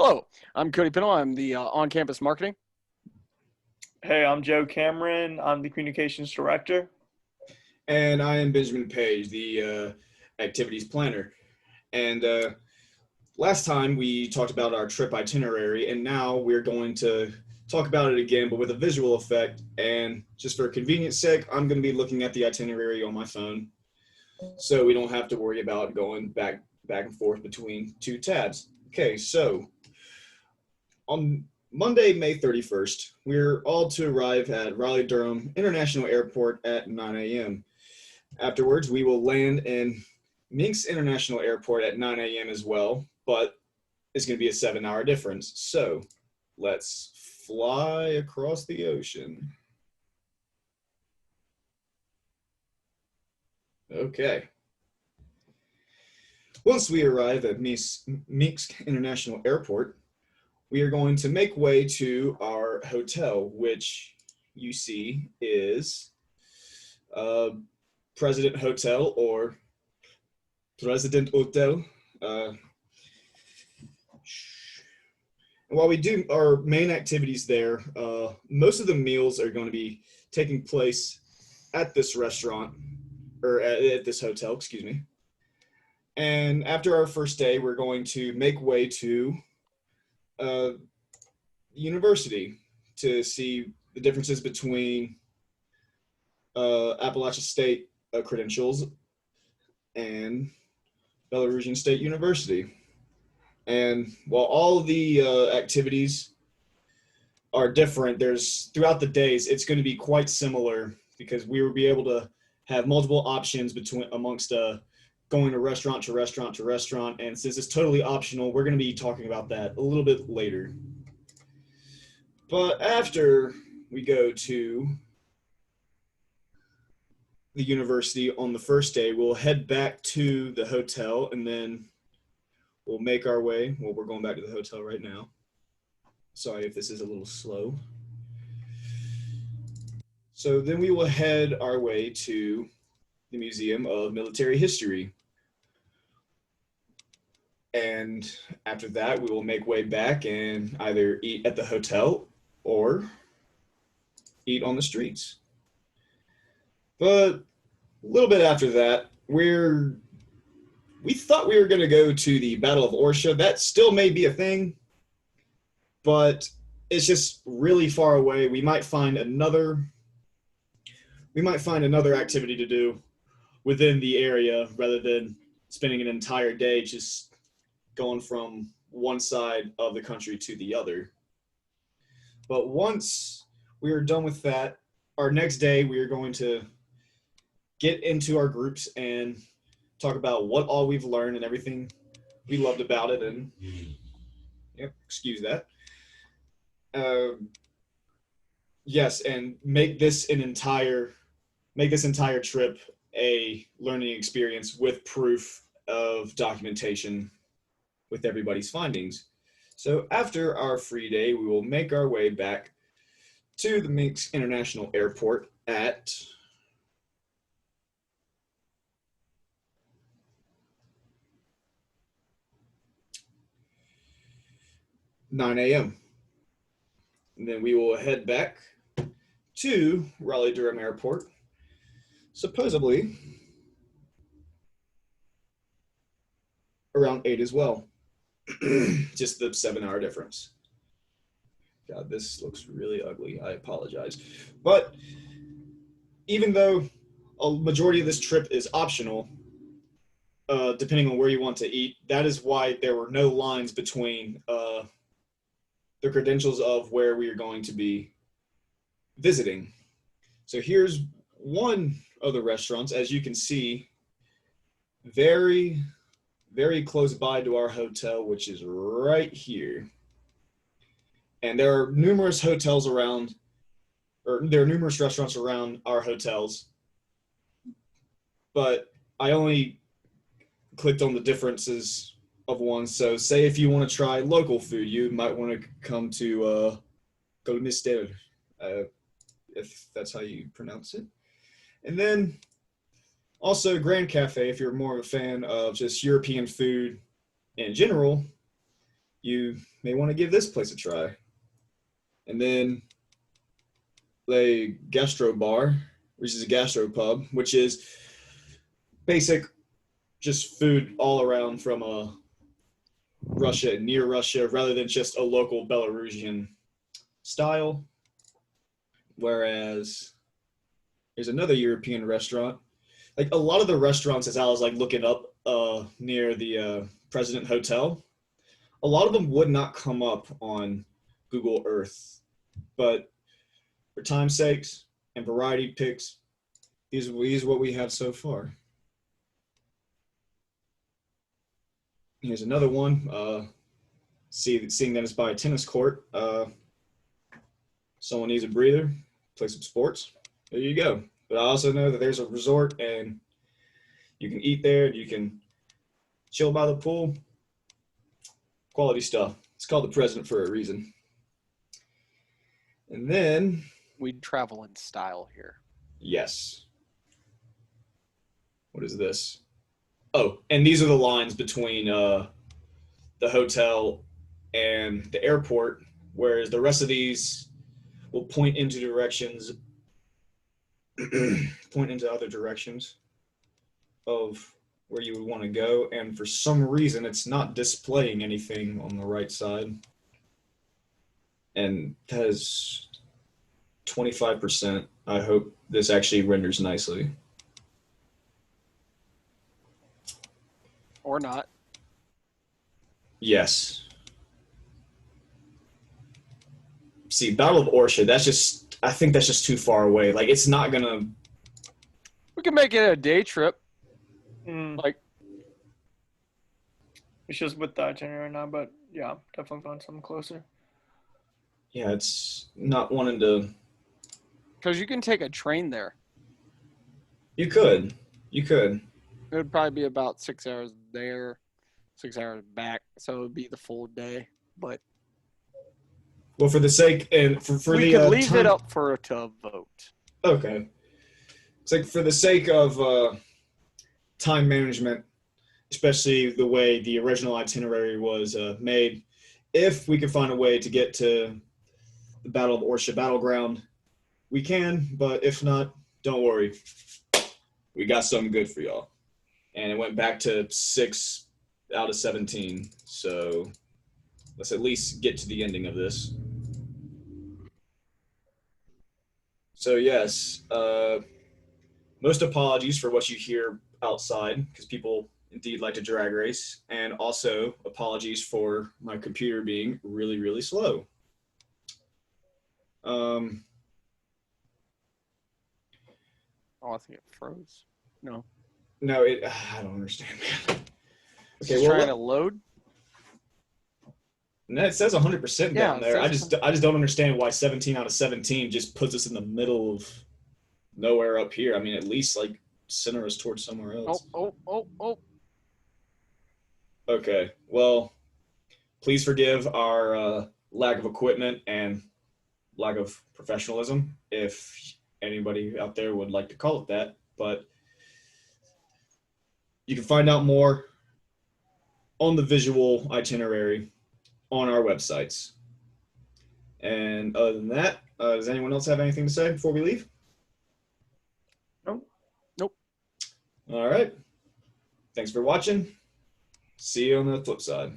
Hello, I'm Cody Pinnell. I'm the on-campus marketing. Hey, I'm Joe Cameron. I'm the communications director. And I am Benjamin Page, the activities planner. And last time we talked about our trip itinerary, and now we're going to talk about it again, but with a visual effect. And just for convenience sake, I'm going to be looking at the itinerary on my phone, so we don't have to worry about going back and forth between two tabs. Okay, so on Monday, May 31st, we're all to arrive at Raleigh-Durham International Airport at 9 a.m. Afterwards, we will land in Minsk International Airport at 9 a.m. as well, but it's going to be a 7-hour difference. So let's fly across the ocean. Okay. Once we arrive at Minsk International Airport, we are going to make way to our hotel, which you see is President Hotel or President Hotel. And while we do our main activities there, most of the meals are going to be taking place at this restaurant, or at this hotel, excuse me. And after our first day, we're going to make way to university to see the differences between Appalachia State credentials and Belarusian State University. And while all the activities are different, throughout the days, it's going to be quite similar because we will be able to have multiple options amongst going to restaurant to restaurant to restaurant. And since it's totally optional, we're going to be talking about that a little bit later. But after we go to the university on the first day, we'll head back to the hotel, and then we'll make our way. Well, we're going back to the hotel right now. Sorry if this is a little slow. So then we will head our way to the Museum of Military History. And after that, we will make way back and either eat at the hotel or eat on the streets. But a little bit after that, we thought we were going to go to the Battle of Orsha. That still may be a thing, but it's just really far away. We might find another activity to do within the area rather than spending an entire day just going from one side of the country to the other. But once we are done with that, our next day we are going to get into our groups and talk about what all we've learned and everything we loved about it. And yep, excuse that. Yes, and make this entire trip a learning experience with proof of documentation with everybody's findings. So after our free day, we will make our way back to the Minsk International Airport at 9 a.m. And then we will head back to Raleigh-Durham Airport, supposedly around 8 as well. Just the 7-hour difference. God, this looks really ugly. I apologize. But even though a majority of this trip is optional, depending on where you want to eat, that is why there were no lines between the credentials of where we are going to be visiting. So here's one of the restaurants, as you can see, very, very close by to our hotel, which is right here. And there are numerous hotels around, or there are numerous restaurants around our hotels, but I only clicked on the differences of one. So say if you want to try local food, you might want to come to Golmister, if that's how you pronounce it. And then also Grand Cafe, if you're more of a fan of just European food in general. you may want to give this place a try. And then the Gastro Bar, which is a gastro pub, which is basic just food all around from Russia, near Russia, rather than just a local Belarusian style. Whereas there's another European restaurant. Like a lot of the restaurants, as I was like looking up near the President Hotel, a lot of them would not come up on Google Earth. But for time's sakes and variety picks, these are what we have so far. Here's another one. Seeing that it's by a tennis court, someone needs a breather, play some sports. There you go. But I also know that there's a resort and you can eat there, you can chill by the pool. Quality stuff. It's called the President for a reason. And then We travel in style here. yes. What is this? Oh, and these are the lines between the hotel and the airport, whereas the rest of these will point into directions, point into other directions of where you would want to go. And for some reason, it's not displaying anything on the right side. And that is 25%. I hope this actually renders nicely. Or not. Yes. See, Battle of Orsha, I think that's just too far away. Like, it's not gonna. We can make it a day trip. Like, It's just with the itinerary now, but yeah, definitely find something closer. Yeah, it's not wanting to. because you can take a train there. You could. It would probably be about 6 hours there, 6 hours back. So it would be the full day. But Well, for the sake and for we the could leave time, it up to vote. Okay. It's like for the sake of time management, especially the way the original itinerary was made, if we could find a way to get to the Battle of Orsha battleground, we can. But if not, don't worry. We got something good for y'all. And it went back to 6 out of 17. So let's at least get to the ending of this. So yes, most apologies for what you hear outside, because people indeed like to drag race, and also apologies for my computer being really, really slow. Oh, I think it froze. No. No, I don't understand, man. Okay, It's trying to load. No, it says 100% Yeah, down it there. I says just don't understand why 17 out of 17 just puts us in the middle of nowhere up here. I mean, at least like center us towards somewhere else. Oh. Okay, well, please forgive our lack of equipment and lack of professionalism, if anybody out there would like to call it that. But you can find out more on the visual itinerary on our websites. And other than that, does anyone else have anything to say before we leave? Nope. All right. Thanks for watching. See you on the flip side.